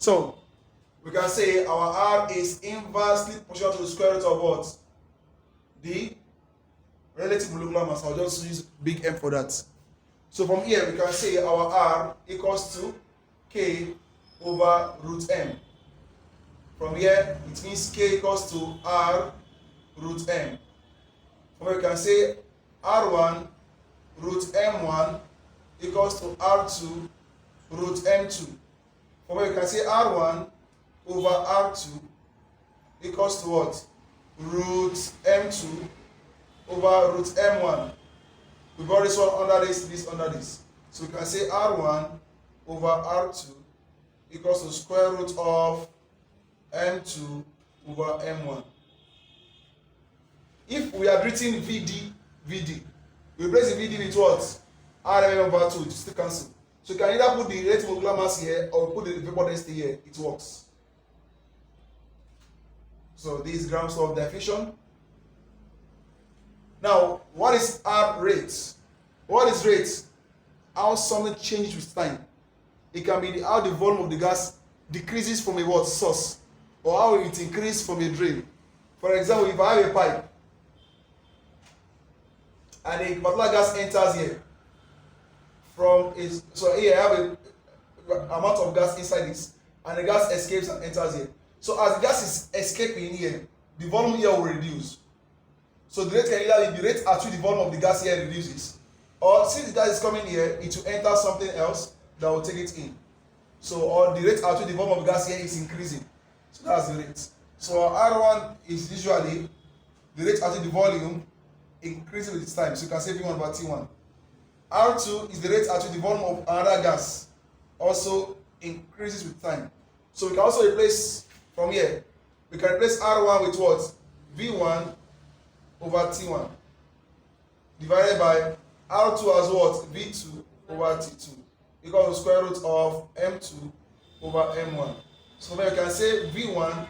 So we can say our R is inversely proportional to the square root of what? The relative molecular mass. I'll just use big M for that. So from here we can say our R equals to K over root M. From here it means K equals to R root M. From here we can say R1 root M1 equals to R2 root M2. From here we can say R1 over R2 equals to what? Root M2 over root M1. We got this one under this under this. So we can say R1 over R2 equals to square root of M2 over M1. If we are written VD, we replace the VD with what? RM over 2, just to cancel. So you can either put the relative molecular mass here or put the vapor density here. It works. So this is grams of diffusion. Now, what is R rate? What is rate? How something changes with time. It can be how the volume of the gas decreases from a what source, or how it increases from a drain. For example, if I have a pipe and a particular gas enters here so here I have a amount of gas inside this, and the gas escapes and enters here. So as the gas is escaping here, the volume here will reduce. So the rate can either be the rate at which the volume of the gas here reduces, or since the gas is coming here, it will enter something else that will take it in. So or the rate at which the volume of the gas here is increasing. So that's the rate. So R1 is usually the rate at which the volume increases with its time. So you can say V1 over T1. R2 is the rate at which the volume of another gas also increases with time. So we can also replace from here. We can replace R1 with what? V1 over T1 divided by R2 as what? V2 over T2 equals to square root of M2 over M1. So then you can say V1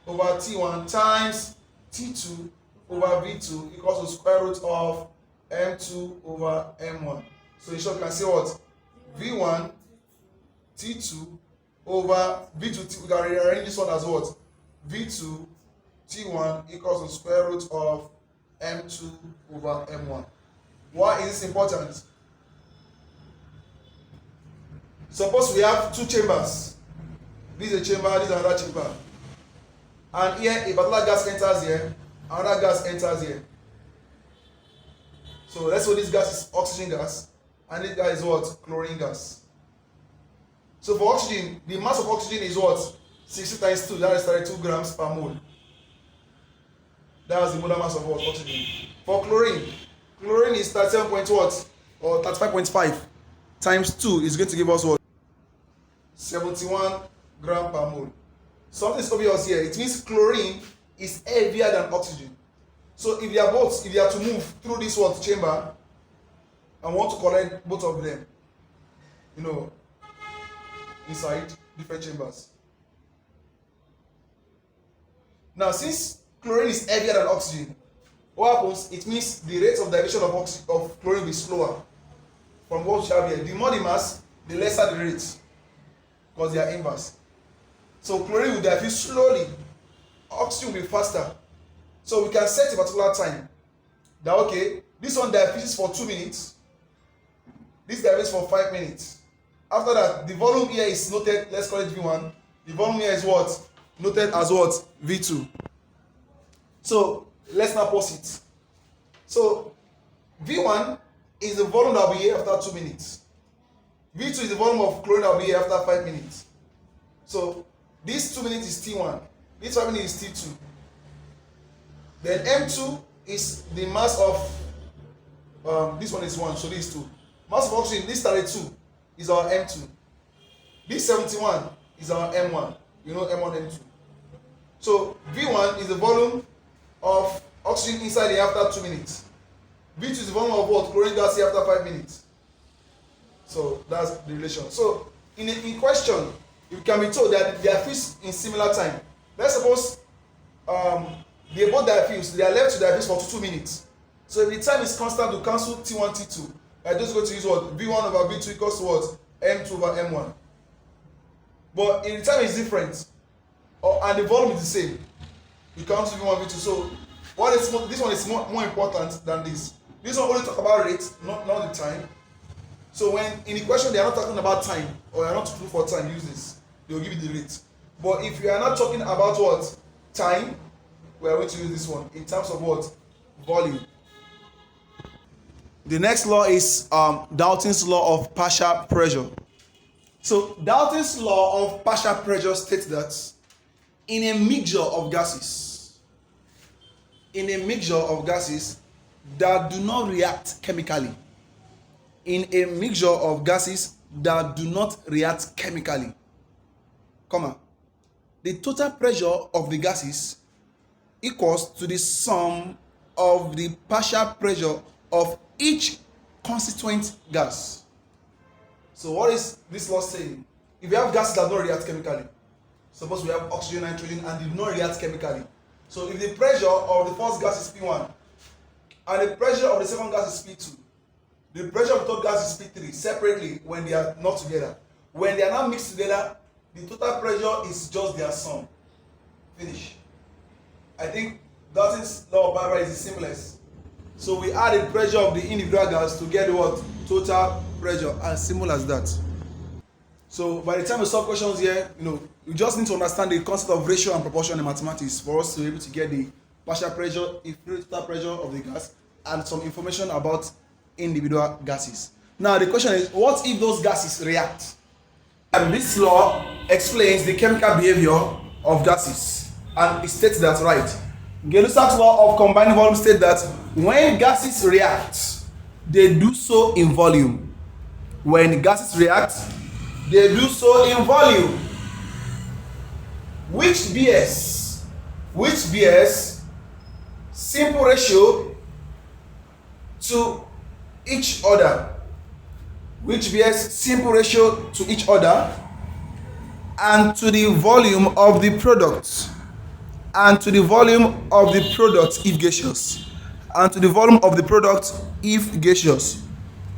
over T1 times T2 over V2 equals to square root of M2 over M1. So in short, you can say what? V1 T2 over V2 we can rearrange this one as what? V2 T1 equals to square root of M2 over M1. Why is this important? Suppose we have two chambers. This is a chamber, this is another chamber. And here a particular gas enters here, another gas enters here. So let's say this gas is oxygen gas, and this gas is what? Chlorine gas. So for oxygen, the mass of oxygen is what? 60 times 2, that is 32 grams per mole. That was the molar mass of what? Oxygen. For chlorine is 37 point what? Or 35.5 times 2 is going to give us what? 71 gram per mole. Something is obvious here. It means chlorine is heavier than oxygen. So if they are to move through this what chamber and want to collect both of them, inside different chambers. Now, since chlorine is heavier than oxygen, what happens? It means the rate of division of chlorine will be slower from what we have here. The more the mass, the lesser the rate, because they are inverse. So chlorine will diffuse slowly, oxygen will be faster. So we can set a particular time that okay, this one diffuses for 2 minutes, this diffuses for 5 minutes. After that, the volume here is noted, let's call it V1. The volume here is what? Noted as what? V2. So let's now pause it. So V1 is the volume that will be here after 2 minutes. V2 is the volume of chlorine that will be here after 5 minutes. So this 2 minutes is T1, this 5 minutes is T2. Then M2 is the mass of this one is 1, so this is 2. Mass of oxygen, this 32 is our M2. This 71 is our M1. You know M1, M2. So V1 is the volume of oxygen inside here after 2 minutes. V2 is the volume of what? Chlorine gas here after 5 minutes. So that's the relation. So in question, you can be told that they are fused in similar time. Let's suppose they both diffuse, they are left to diffuse for 2 minutes. So if the time is constant to cancel T1, T2, I just go to use what? V1 over V2 equals to what? M2 over M1. but in the time is different, and the volume is the same. It comes to V1, V2. So this one is more important than this. This one only talk about rate, not the time. So when in the question they are not talking about time, or you are not looking for time, use this. They will give you the rate. But if you are not talking about what time, we are going to use this one in terms of what volume. The next law is Dalton's law of partial pressure. So Dalton's law of partial pressure states that in a mixture of gases that do not react chemically, the total pressure of the gases equals to the sum of the partial pressure of each constituent gas. So what is this law saying? If you have gases that don't react chemically, suppose we have oxygen, nitrogen, and they do not react chemically. So if the pressure of the first gas is P1 and the pressure of the second gas is P2, the pressure of the third gas is P3 separately when they are not together. When they are not mixed together, the total pressure is just their sum. Finish. I think Dalton's law of partial is the simplest. So we add the pressure of the individual gas to get what? Total pressure. As simple as that. So by the time we solve questions here, you just need to understand the concept of ratio and proportion in mathematics for us to be able to get the partial pressure, total pressure of the gas, and some information about individual gases. Now the question is, what if those gases react? And this law explains the chemical behavior of gases, and it states that right. Gay-Lussac's law of combining volume states that when gases react, they do so in volume. When gases react, they do so in volume. Which bears simple ratio to each other. Which bears simple ratio to each other and to the volume of the product. And to the volume of the product if gaseous. And to the volume of the product if gaseous,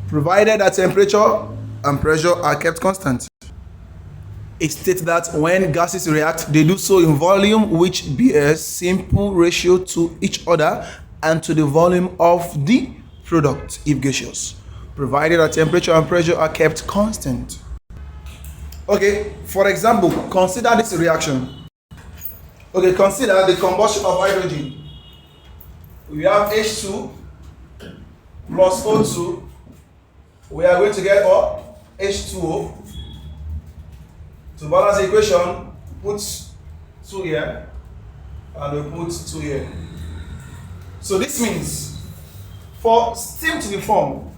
provided that temperature and pressure are kept constant. It states that when gases react, they do so in volume which bears simple ratio to each other and to the volume of the product if gaseous, provided that temperature and pressure are kept constant. Okay, for example, consider this reaction. Okay, consider the combustion of hydrogen. We have H2 plus O2. We are going to get what? H2O. To balance the equation, put 2 here and we put 2 here. So this means for steam to be formed,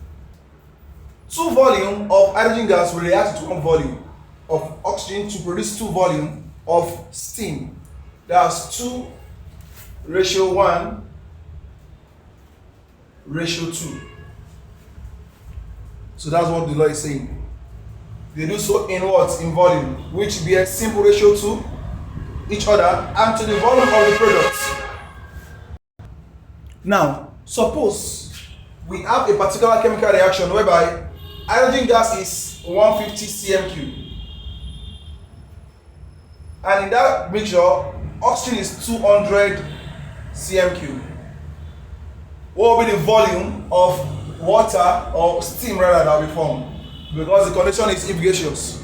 2 volume of hydrogen gas will react to 1 volume of oxygen to produce 2 volume of steam. That's 2:1:2. So that's what the law is saying. They do so in what? In volume, which bears simple ratio to each other and to the volume of the product. Now, suppose we have a particular chemical reaction whereby hydrogen gas is 150 cm3, and in that mixture, oxygen is 200 cm3. What will be the volume of water or steam rather that will be formed? Because the condition is if gaseous.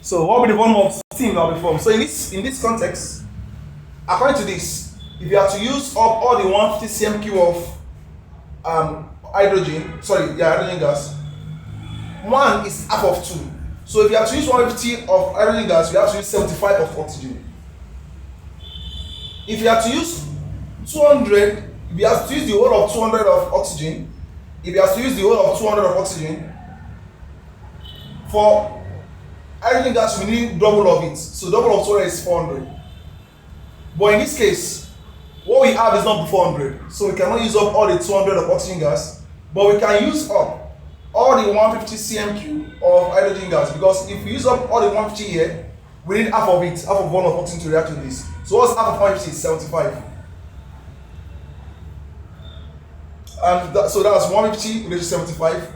So what will be the volume of steam that will be formed? So in this context, according to this, if you have to use up all the 150 cm3 of hydrogen gas, 1 is half of 2. So if you have to use 150 of hydrogen gas, you have to use 75 of oxygen. If you have to use 200, if you have to use the whole of 200 of oxygen, for hydrogen gas we need double of it. So double of 200 is 400. But in this case, what we have is not 400. So we cannot use up all the 200 of oxygen gas, but we can use up all the 150 cm3 of hydrogen gas, because if we use up all the 150 here, we need half of it, half of 1 of oxygen to react with this. So what's half of 150 is 75. And so that's 150 raised to 75.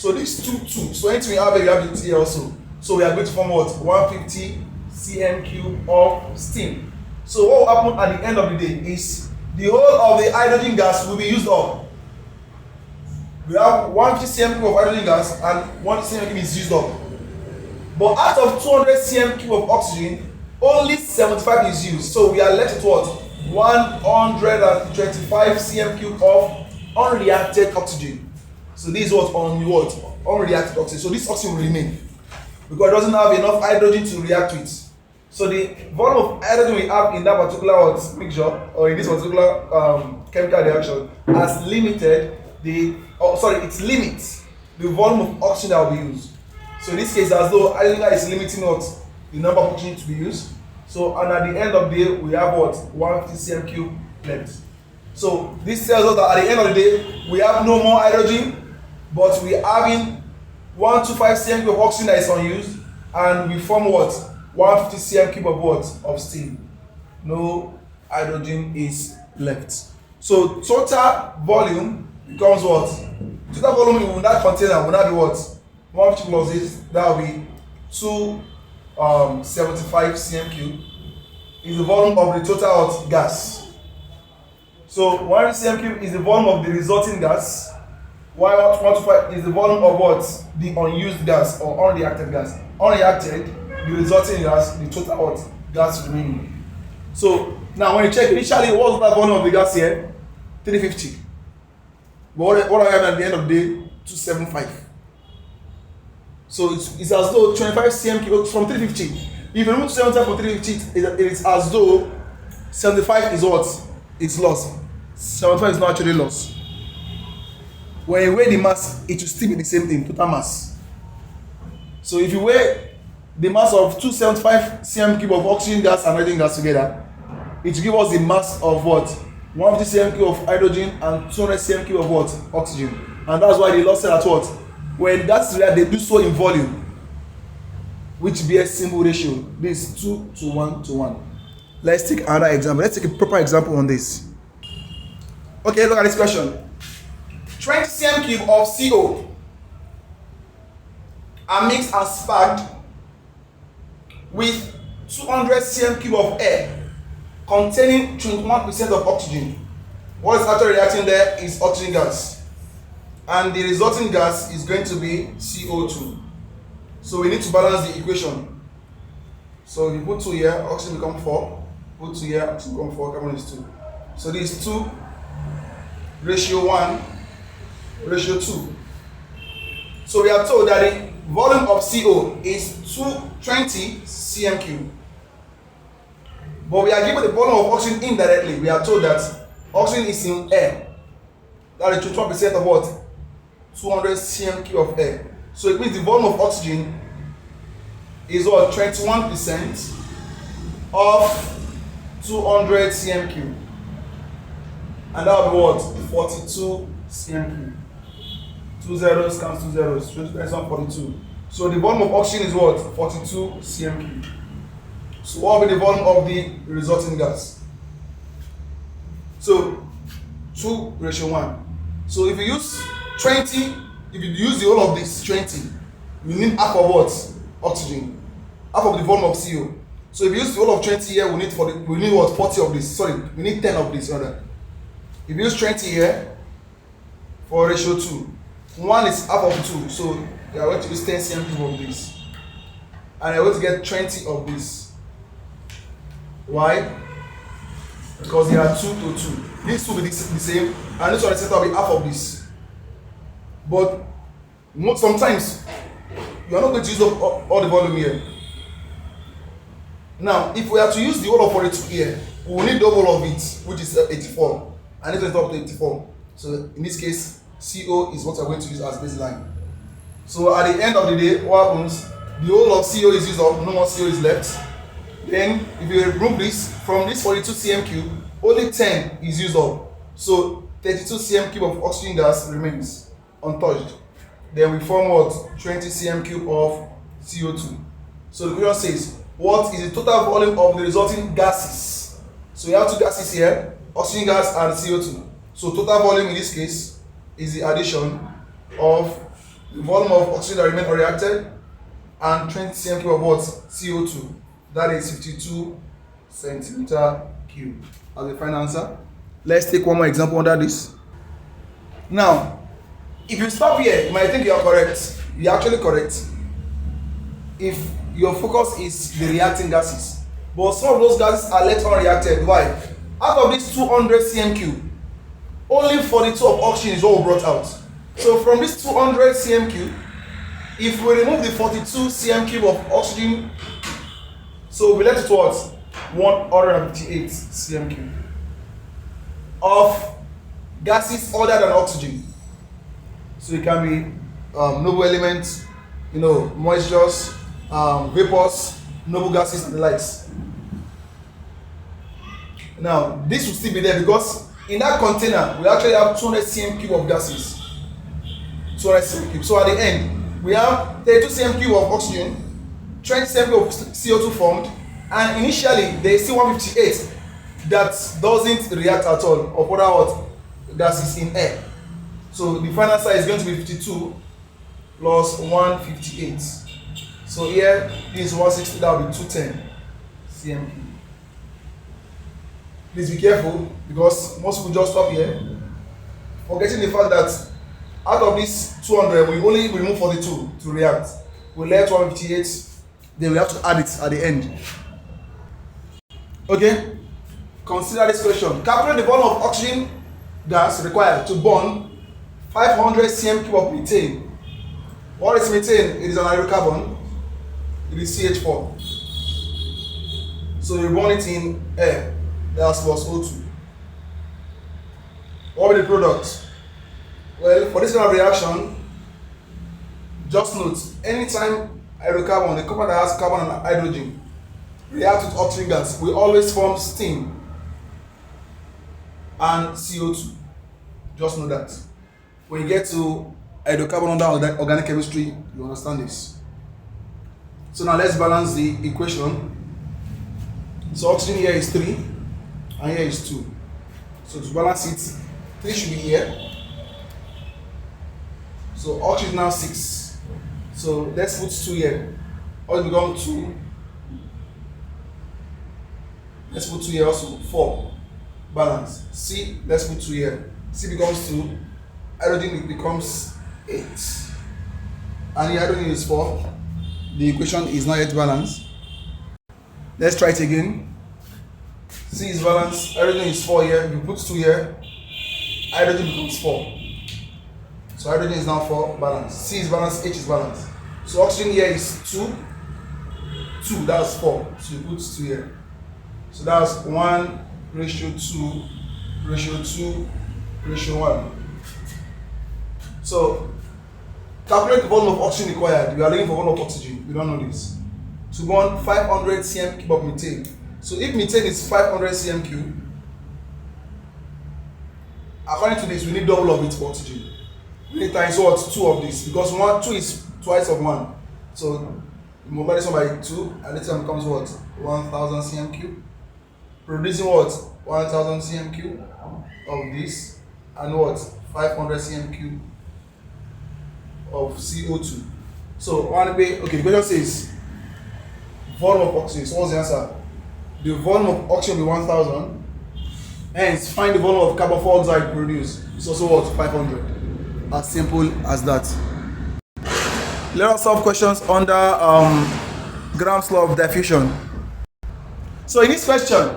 So this 2. So anything we have here, we have it here also. So we are going to form what? 150 cm cube of steam. So what will happen at the end of the day is the whole of the hydrogen gas will be used up. We have 150 cm cube of hydrogen gas and 1 cm cube is used up. But out of 200 cm cube of oxygen, only 75 is used. So we are left with what? 125 cm cube of unreacted oxygen. So this is what? Unreacted oxygen. So this oxygen will remain because it doesn't have enough hydrogen to react with. So the volume of hydrogen we have in that particular mixture or in this particular chemical reaction has limited it limits the volume of oxygen that will be used. So in this case, as though hydrogen is limiting what the number of oxygen to be used. So and at the end of the day, we have what 150 cm cube left. So this tells us that at the end of the day, we have no more hydrogen, but we are having 125 cm cube of oxygen that is unused, and we form what 150 cm cube of what of steam. No hydrogen is left. So total volume becomes what? Total volume in that container will now be what? 150 plus this, that will be 275 cm cube is the volume of the total gas. So 100 cm cube is the volume of the resulting gas, while 125 is the volume of what? The unused gas or unreacted gas. Unreacted, the resulting gas, the total gas remaining. So now when you check initially, what was the volume of the gas here? 350. But what I have at the end of the day? 275. So it's as though 25 cm cube from 350. If you remove 275 from 350, it is as though 75 is what? It's lost. 75 is not actually lost. When you weigh the mass, it will still be the same thing, total mass. So if you weigh the mass of 275 cm cube of oxygen gas and hydrogen gas together, it will give us the mass of what? 150 cm cube of hydrogen and 200 cm cube of what? Oxygen. And that's why they lost it at what? When that's real, they do so in volume, which bears simple ratio. This is 2 to 1 to 1. Let's take another example. Let's take a proper example on this. Okay, look at this question. 20 cm cube of CO are mixed and sparked with 200 cm cube of air containing 21% of oxygen. What is actually reacting there is oxygen gas, and the resulting gas is going to be CO2. So we need to balance the equation. So if you put 2 here, oxygen become 4. Put 2 here, oxygen become 4, carbon is 2. So this is 2 ratio 1 ratio 2. So we are told that the volume of CO is 220 cm cube. But we are given the volume of oxygen indirectly. We are told that oxygen is in air. That is 21% of what? 200 cm cube of air. So it means the volume of oxygen is what? 21% of 200 cm cube. And that will be what? 42 cm cube. 2 zeros counts 2 zeros. 42. So the volume of oxygen is what? 42 cm cube. So what will be the volume of the resulting gas? So 2 ratio 1. So if you use 20, if you use the whole of this 20, you need half of what? Oxygen. Half of the volume of CO. So if you use the whole of 20 here, we need what? 40 of this. Sorry, we need 10 of this rather. If you use 20 here for ratio 2, 1 is half of 2. So you are going to use 10 cm cube of this. And you are going to get 20 of this. Why? Because they are 2 to 2. These two will be the same, and this one will be half of this. But sometimes you are not going to use up all the volume here. Now, if we are to use the whole of 42 here, we will need double of it, which is 84. And this is up to 84. So in this case, CO is what we are going to use as baseline. So at the end of the day, what happens? The whole of CO is used up, no more CO is left. Then if you remove this from this 42 cm cube, only 10 is used up. So 32 cm cube of oxygen gas remains untouched. Then we form what? 20 cm cube of CO2. So the question says, what is the total volume of the resulting gases? So we have two gases here, oxygen gas and CO2. So total volume in this case is the addition of the volume of oxygen that remain unreacted, and 20 cm cube of what? CO2. That is 52 centimeter cube as the final answer. Let's take one more example under this. Now, if you stop here, you might think you are correct. You are actually correct if your focus is the reacting gases. But some of those gases are left unreacted. Why? Out of this 200 cm cube, only 42 of oxygen is what we brought out. So from this 200 cm cube, if we remove the 42 cm cube of oxygen, so we left it what? 158 cm cube of gases other than oxygen. So it can be noble elements, moistures, vapors, noble gases, and the likes. Now, this will still be there because in that container, we actually have 200 cm cube of gases. 200 cm cube. So at the end, we have 32 cm cube of oxygen, 20 cm cube of CO2 formed, and initially there is still 158 that doesn't react at all of other gases in air. So the final answer is going to be 52 plus 158. So here this is 160, that will be 210 cm cube. Please be careful because most people just stop here, forgetting the fact that out of this 200 we only remove 42 to react. We left 158, then we have to add it at the end. Okay, consider this question. Calculate the volume of oxygen gas required to burn 500 cm cube of methane. What is methane? It is an hydrocarbon. It is CH4. So you burn it in air. That's plus O2. What will be the product? Well, for this kind of reaction, just note, anytime hydrocarbon, the compound that has carbon and hydrogen, react with oxygen gas, we always form steam and CO2. Just know that. When you get to hydrocarbon under organic chemistry, you understand this. So now let's balance the equation. So oxygen here is 3 and here is 2. So to balance it, 3 should be here. So oxygen is now 6. So let's put 2 here. Oxygen becomes 2. Let's put 2 here also. 4. Balance. C, let's put 2 here. C becomes 2. Hydrogen becomes 8. And here hydrogen is 4. The equation is not yet balanced. Let's try it again. C is balanced. Hydrogen is 4 here. We put 2 here. Hydrogen becomes 4. So hydrogen is now 4 balanced. C is balanced. H is balanced. So oxygen here is 2. 2, that's 4. So you put 2 here. So that's 1 ratio 2 ratio 2 ratio 1. So calculate the volume of oxygen required. We are looking for volume of oxygen. We don't know this. To burn 500 cm cube of methane. So if methane is 500 cm cube, according to this, we need double of it for oxygen. We need times what? 2 of this, because 2 is twice of 1. So multiply this one by 2, and this one becomes what? 1000 cm cube. Producing what? 1000 cm cube of this, and what? 500 cm cube of CO2. So okay, the question says volume of oxygen. So what's the answer? The volume of oxygen will be 1000. Hence, find the volume of carbon dioxide produced. It's also what? 500. As simple as that. Let us solve questions under Graham's law of diffusion. So in this question,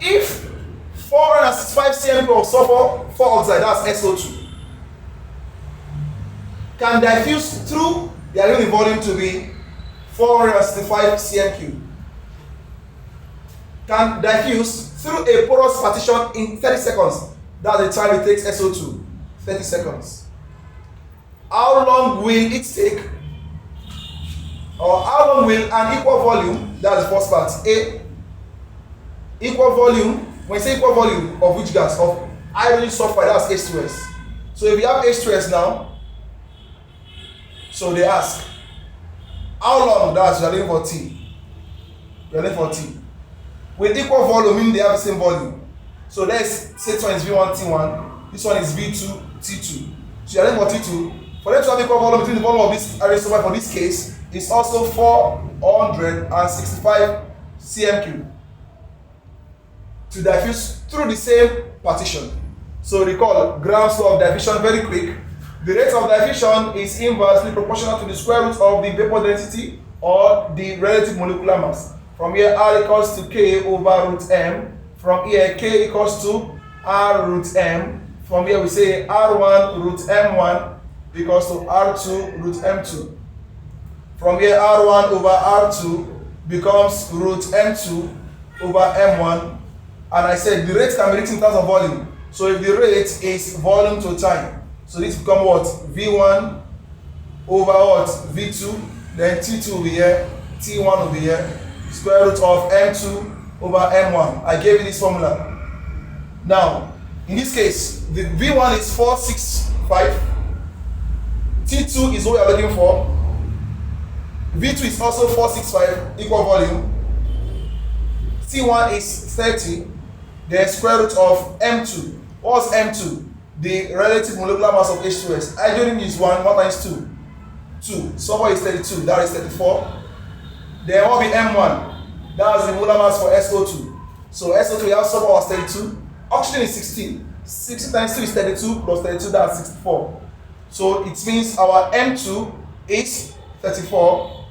if 465 cm of sulfur 4 oxide, that's SO2, can diffuse through the aluminium volume to be 465 cm cube. Can diffuse through a porous partition in 30 seconds. That's the time it takes SO2. 30 seconds. How long will it take? Or how long will an equal volume, that's the first part, A, equal volume, when you say equal volume of which gas? Of hydrogen sulfide, that's H2S. So if you have H2S now, so they ask, how long? That's you are looking for T. You are looking for T. With equal volume, meaning they have the same volume. So let's say this one is V1 T1, this one is V2 T2. So you are looking for T2 For them to have equal volume between the volume of this aerosol for this case is also 465 cm3 to diffuse through the same partition. So recall Graham's law of diffusion very quick. The rate of diffusion is inversely proportional to the square root of the vapor density or the relative molecular mass. From here, R equals to K over root M. From here, K equals to R root M. From here, we say R1 root M1 equals to R2 root M2. From here, R1 over R2 becomes root M2 over M1. And I said the rate can be written in terms of volume. So if the rate is volume to time, so this become what? V1 over what? V2, then T2 over here, T1 over here, square root of M2 over M1. I gave you this formula. Now, in this case, the V1 is 465, T2 is what we are looking for, V2 is also 465, equal volume, T1 is 30, then square root of M2. What's M2? The relative molecular mass of H2S. Hydrogen is 1 times 2. 2. Sulfur is 32. That is 34. Then what will be M1? That's the molar mass for SO2. So SO2 we have sulfur was 32. Oxygen is 16. 16 times 2 is 32 plus 32, that's 64. So it means our M2 is 34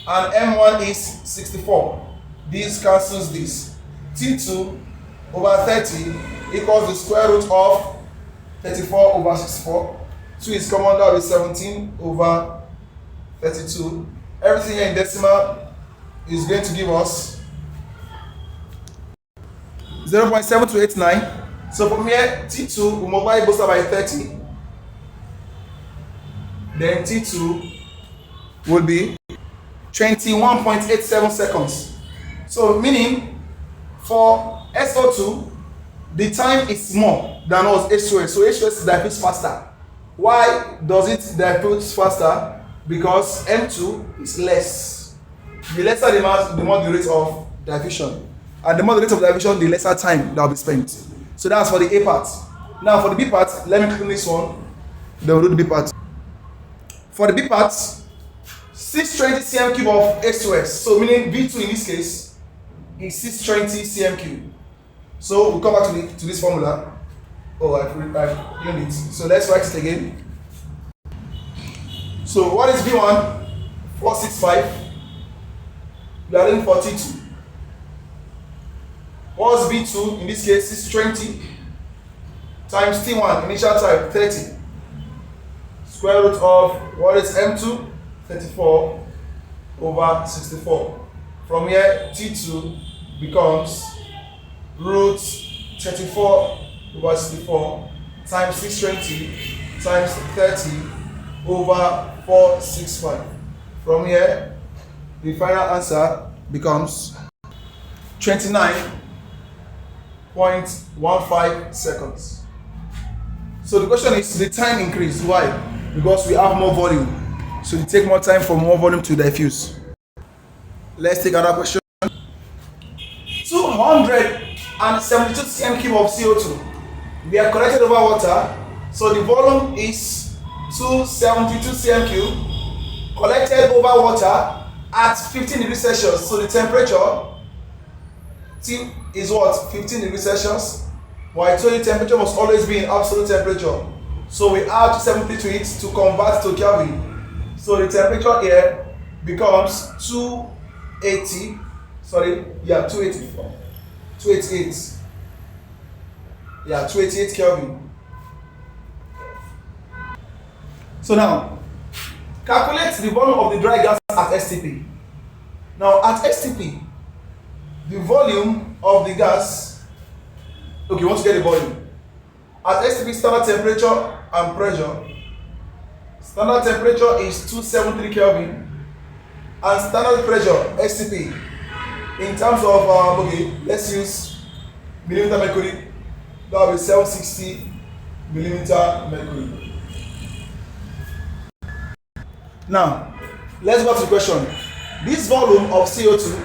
and M1 is 64. This cancels this. T2 over 30 equals the square root of 34 over 64. 2 is common, that will be 17 over 32. Everything here in decimal is going to give us 0.7289. So from here, T2 we multiply both sides by 30. Then T2 will be 21.87 seconds. So meaning for SO2, the time is more than us H2S. So H2S diffuses faster. Why does it diffuse faster? Because M2 is less. The lesser the mass, the more the rate of diffusion. And the more the rate of diffusion, the lesser time that will be spent. So that's for the A part. Now for the B part, let me click this one. Then we'll do the B part. For the B part, 620 cm3 of H2S. So meaning V2 in this case is 620 cm3. So we'll come back to this formula. Oh, I've done it. So let's write it again. So what is V1? 465. We are in 42. What's V2? In this case, 620 times T1, initial time 30. Square root of what is M2? 34 over 64. From here, T2 becomes root 34 over 64 times 620 times 30 over 465. From here, the final answer becomes 29.15 seconds. So the question is, the time increase. Why? Because we have more volume. So it takes more time for more volume to diffuse. Let's take another question. 272 cm3 of CO2. We are collected over water. So the volume is 272 cm3 collected over water at 15 degrees Celsius. So the temperature T is what? 15 degrees Celsius. Well, I told you temperature must always be in absolute temperature. So we add 270 to it to convert to Kelvin. So the temperature here becomes 288 Kelvin. So now calculate the volume of the dry gas at STP. Now at STP, the volume of the gas, okay, you want to get the volume at STP. Standard temperature and pressure. Standard temperature is 273 Kelvin and standard pressure STP in terms of okay, let's use millimeter mercury. That will be 760 millimeter mercury. Now let's go to the question. This volume of CO2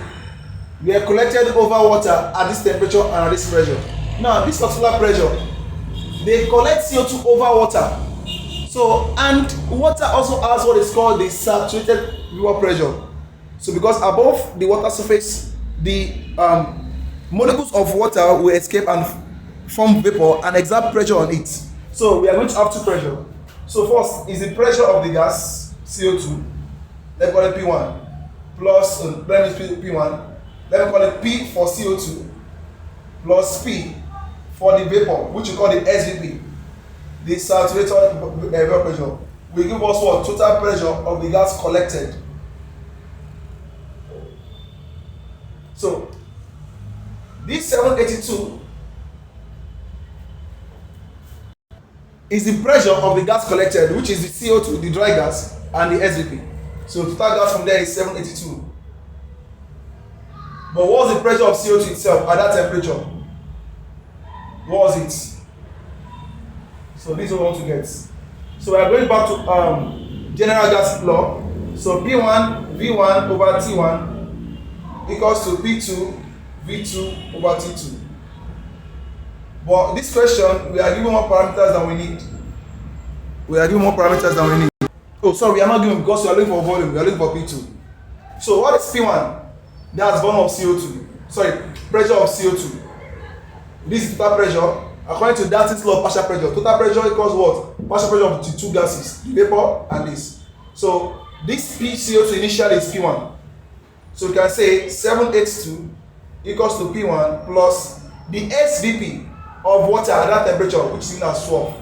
we are collected over water at this temperature and at this pressure. Now this particular pressure, they collect CO2 over water. So, and water also has what is called the saturated vapor pressure. So because above the water surface, the molecules of water will escape and form vapor and exert pressure on it. So we are going to have two pressure. So first is the pressure of the gas CO2. Let's call it P1 plus let me P1. Let me call it P for CO2 plus P for the vapor, which we call the SVP. The saturated vapor pressure will give us what? Total pressure of the gas collected. So this 782 is the pressure of the gas collected, which is the CO2, the dry gas, and the SVP. So total gas from there is 782. But what was the pressure of CO2 itself at that temperature? What was it? So this is what we want to get. So we are going back to general gas law. So P1 V1 over T1 equals to P2 V2 over T2. But this question, we are given more parameters than we need. Oh, sorry, we are not given because we are looking for volume. We are looking for P2. So what is P1? That's volume of CO2. Sorry, pressure of CO2. This is total pressure. According to Dalton's law of partial pressure, total pressure equals what? Partial pressure of the two gases, the vapor and this. So this PCO2 initially is P1. So we can say 782 equals to P1 plus the SVP of water at that temperature, which is given as 12.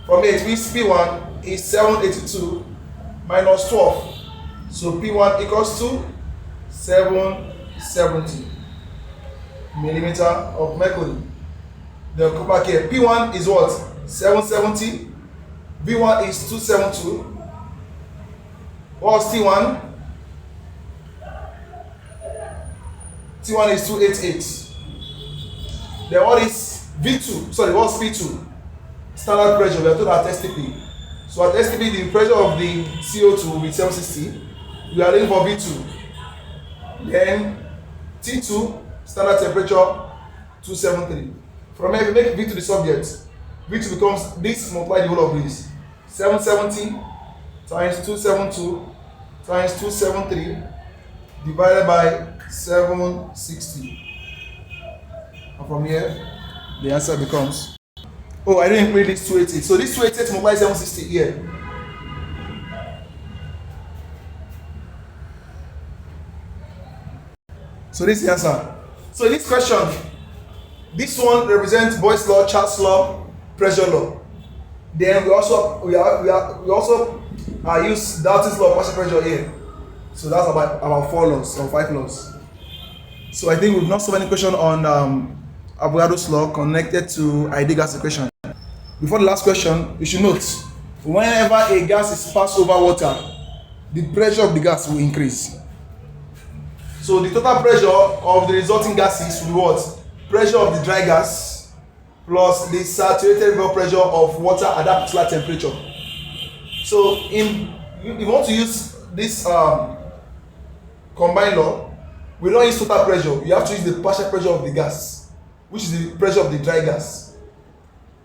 From here it means P1 is 782 minus 12. So P1 equals to 770 millimeter of mercury. The copper here, P1 is what? 770. V1 is 272. What's T1? T1 is 288. Then what is V2? Sorry, what's P2? Standard pressure. We are told at STP. So at STP, the pressure of the CO2 will be 760. We are looking for V2. Then T2, standard temperature 273. From here, if we make V2 the subject, V2 becomes this multiply the whole of this. 770 times 272 times 273 divided by 760. And from here, the answer becomes, oh, I didn't include this 288. So this 288 multiplies 760 here. So this is the answer. So in this question, this one represents Boyle's law, Charles' law, pressure law. Then we also use Dalton's law of partial pressure here. So that's about 4 laws or 5 laws. So I think we've not solved any question on Avogadro's law connected to ideal gas equation. Before the last question, you should note, whenever a gas is passed over water, the pressure of the gas will increase. So the total pressure of the resulting gases will be what? Pressure of the dry gas plus the saturated vapor pressure of water at that particular temperature. So if you want to use this combined law, we don't use total pressure. You have to use the partial pressure of the gas, which is the pressure of the dry gas.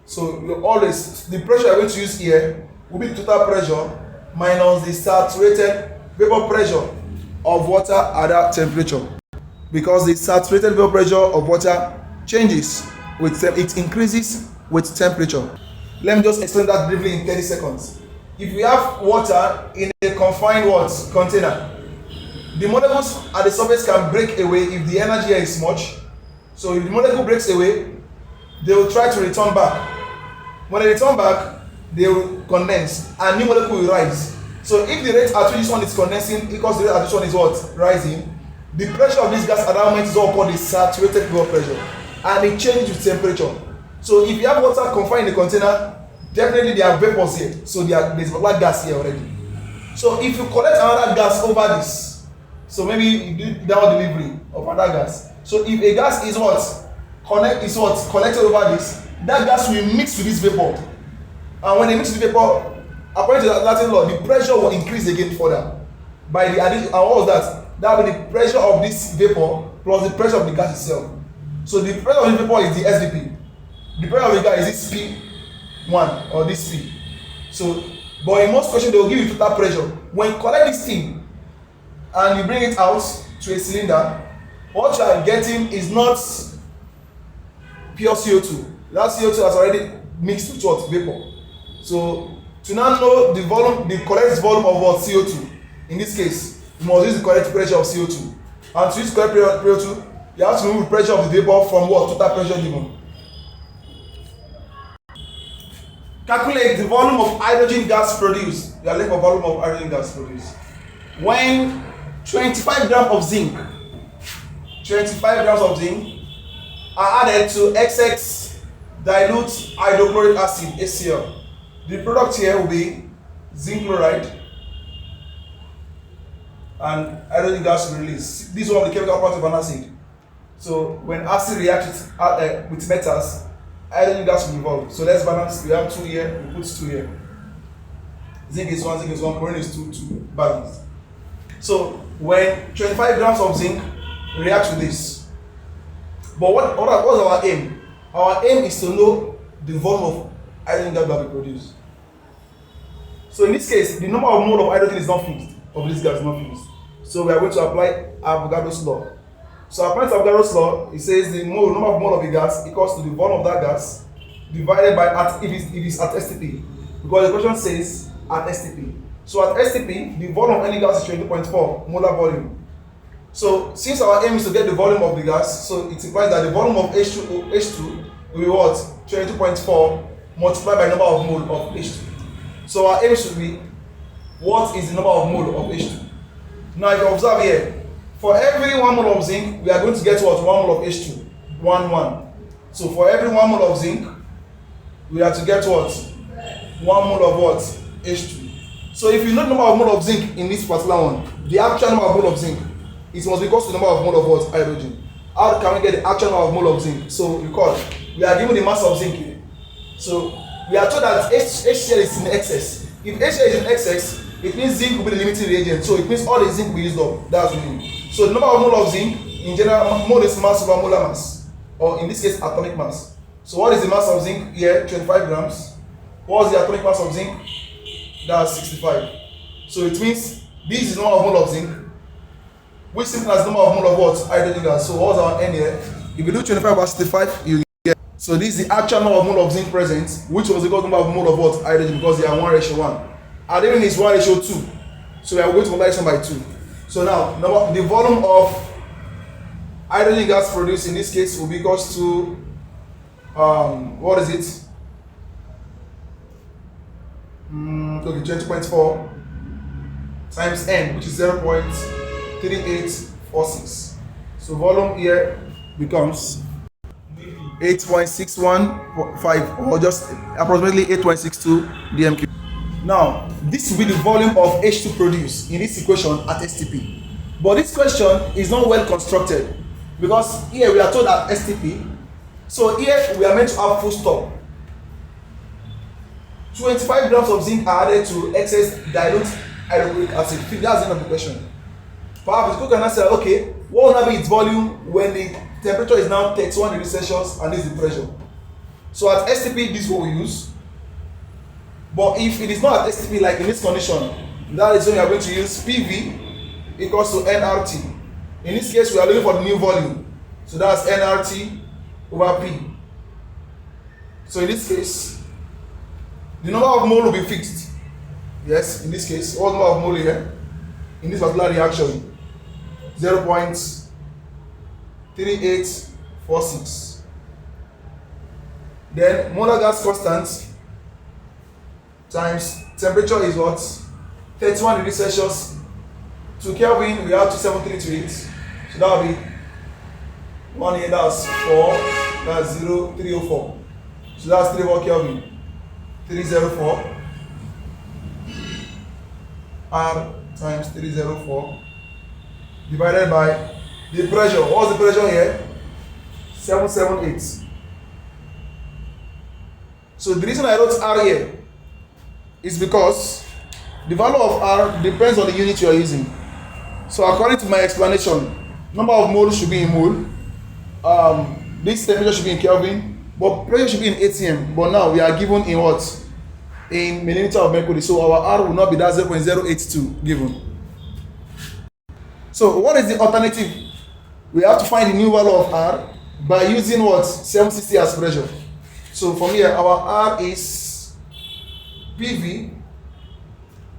So always the pressure you're going to use here will be the total pressure minus the saturated vapor pressure of water at that temperature, because the saturated vapor pressure of water changes with it increases with temperature. Let me just explain that briefly in 30 seconds. If we have water in a confined container, the molecules at the surface can break away if the energy here is much. So if the molecule breaks away, they will try to return back. When they return back, they will condense and new molecule will rise. So if the rate at which this one is condensing equals the rate at which one is what? Rising, the pressure of this gas at that moment is all called the saturated vapor pressure, and it changes with temperature. So if you have water confined in the container, definitely there are vapors here. So there's black gas here already. So if you collect another gas over this, so maybe you do down delivery of another gas. So if a gas is collected over this, that gas will mix with this vapor. And when they mix with the vapor, according to the Latin law, the pressure will increase again further by the addition. And what was that? That will be the pressure of this vapor plus the pressure of the gas itself. So the pressure of the vapor is the SVP. The pressure of the gas is this P1 or this P. So, but in most questions they will give you total pressure. When you collect this thing and you bring it out to a cylinder, what you are getting is not pure CO2. That CO2 has already mixed with what? Vapor. So to now know the volume, the correct volume of what? CO2. In this case, you must use the correct pressure of CO2. And to use the correct pressure of CO2, you have to remove the pressure of the vapor from what? Total pressure given. Calculate the volume of hydrogen gas produced. You are looking for volume of hydrogen gas produced. When 25 grams of zinc, 25 grams of zinc are added to XX dilute hydrochloric acid HCl. The product here will be zinc chloride and hydrogen gas release. This is one of the chemical properties of an acid. So when acid reacts with metals, hydrogen gas will be involved. So let's balance. We have 2 here, we put 2 here. Zinc is 1, chlorine is 2, balanced. So when 25 grams of zinc reacts with this, but what's our aim? Our aim is to know the volume of hydrogen gas that we produce. So in this case, the number of mole of hydrogen is not fixed, of this gas is not fixed. So we are going to apply Avogadro's law. So applying Avogadro's law, it says the number of mole of the gas equals to the volume of that gas divided by if it's at STP. Because the question says at STP. So at STP, the volume of any gas is 20.4 molar volume. So since our aim is to get the volume of the gas, so it implies that the volume of H2 will be what? 22.4 multiplied by number of mole of H2. So our aim should be, what is the number of mole of H2? Now if you observe here, for every 1 mole of zinc, we are going to get what? 1 mole of H2. 1. So for every 1 mole of zinc, we have to get what? 1 mole of what? H2. So if you know the number of mole of zinc in this particular one, the actual number of mole of zinc, it must be equal to the number of mole of what? Hydrogen. How can we get the actual number of mole of zinc? So recall, we are given the mass of zinc here. So we are told that HCl is in excess. If HCl is in excess, it means zinc will be the limiting reagent. So it means all the zinc will be used up. That's what it means. So the number of mole of zinc, in general, mole is mass over molar mass, or in this case, atomic mass. So what is the mass of zinc here? 25 grams. What is the atomic mass of zinc? That's 65. So it means this is the number of mole of zinc, which simply as the number of mole of what? Hydrogen gas. So what's our n here? If you do 25 over 65, you get. So this is the actual number of mole of zinc present, which was equal to the number of mole of what? Hydrogen, because they are 1:1. Hydrogen is 1:2. So we are going to multiply this one by 2. So now the volume of hydrogen gas produced in this case will be equal to what is it? 20.4 times n, which is 0.3846. So volume here becomes 8.615, or just approximately 8.62 dm3. Now this will be the volume of H2 produced in this equation at STP. But this question is not well constructed, because here we are told at STP. So here we are meant to have full stop. 25 grams of zinc are added to excess dilute hydrochloric acid. That's the end of the question. Perhaps you can answer, okay, what will now be its volume when the temperature is now 31 degrees Celsius and this is the pressure? So at STP, this is what we use. But if it is not at STP, like in this condition, that is when we are going to use PV equals to nRT. In this case, we are looking for the new volume. So that's nRT over P. So in this case, the number of mole will be fixed. Yes, in this case, what number of mole here? In this particular reaction, 0.3846. Then molar gas constant times temperature is what? 31 degrees Celsius. To Kelvin, we have 27328. So that will be 1 here, that's 4, that's 0.304. So that's 34 Kelvin. 304 R times 304 divided by the pressure. What's the pressure here? 778. So the reason I wrote R here is because the value of R depends on the unit you are using. So according to my explanation, number of moles should be in mole. This temperature should be in Kelvin, but pressure should be in ATM. But now we are given in what? in millimeter of mercury. So our R will not be that 0.082 given. So what is the alternative? We have to find the new value of R by using what? 760 as pressure. So from here, our R is PV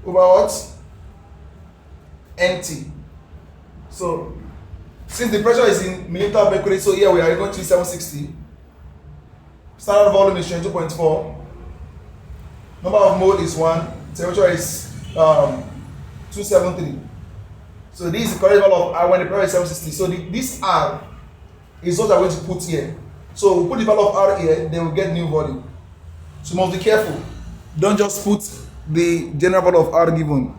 over what? NT. So since the pressure is in millimeter of mercury, so here we are going to use 760. Standard volume is 22.4. Number of mole is 1. Temperature is 273. So this is the correct value of R when the pressure is 760. So this R is what I'm going to put here. So we put the value of R here, then we get new volume. So you must be careful. Don't just put the general value of R given.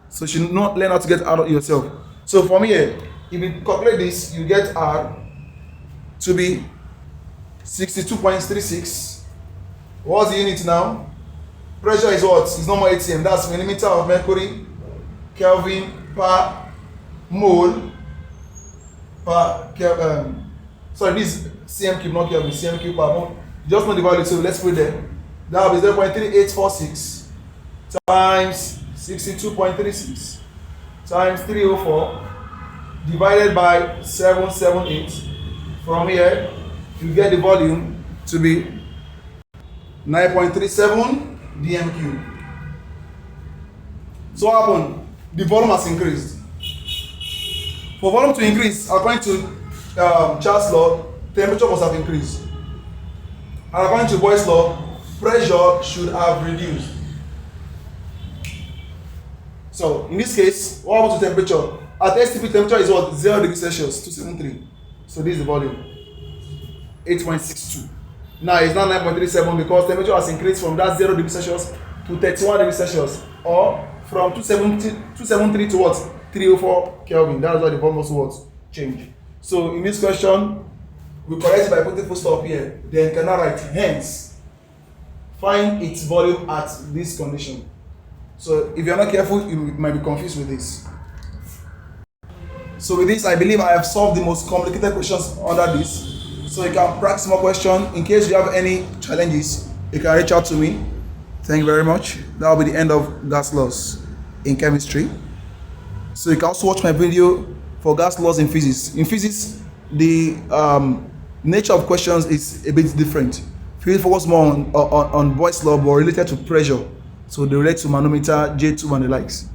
So you should not learn how to get R yourself. So from here, if you calculate this, you get R to be 62.36. What's the unit now? Pressure is what? It's normal ATM. That's millimeter of mercury, Kelvin per mole per sorry, this is cm cube, not Kelvin, cm cube per mole. Just know the value, so let's put it there. That will be 0.3846 times 62.36 times 304 divided by 778. From here, you get the volume to be 9.37 dm cube. So what happened? The volume has increased. For volume to increase, according to Charles' law, temperature must have increased. And according to Boyle's law, pressure should have reduced. So in this case, what happens to temperature? At STP, temperature is what? 0 degrees Celsius, 273. So this is the volume, 8.62. Now it's not 9.37 because temperature has increased from that 0 degrees Celsius to 31 degrees Celsius, or from 273 to what? 304 Kelvin. That's why the volume also what? Change. So in this question, we correct it by putting full stop here. Then cannot write hence. Find its volume at this condition. So if you're not careful, you might be confused with this. So with this, I believe I have solved the most complicated questions under this. So you can practice more questions. In case you have any challenges, you can reach out to me. Thank you very much. That will be the end of gas laws in chemistry. So you can also watch my video for gas laws in physics. In physics, the nature of questions is a bit different. Physics focus more on Boyle's law, but related to pressure. So they relate to manometer, J2 and the likes.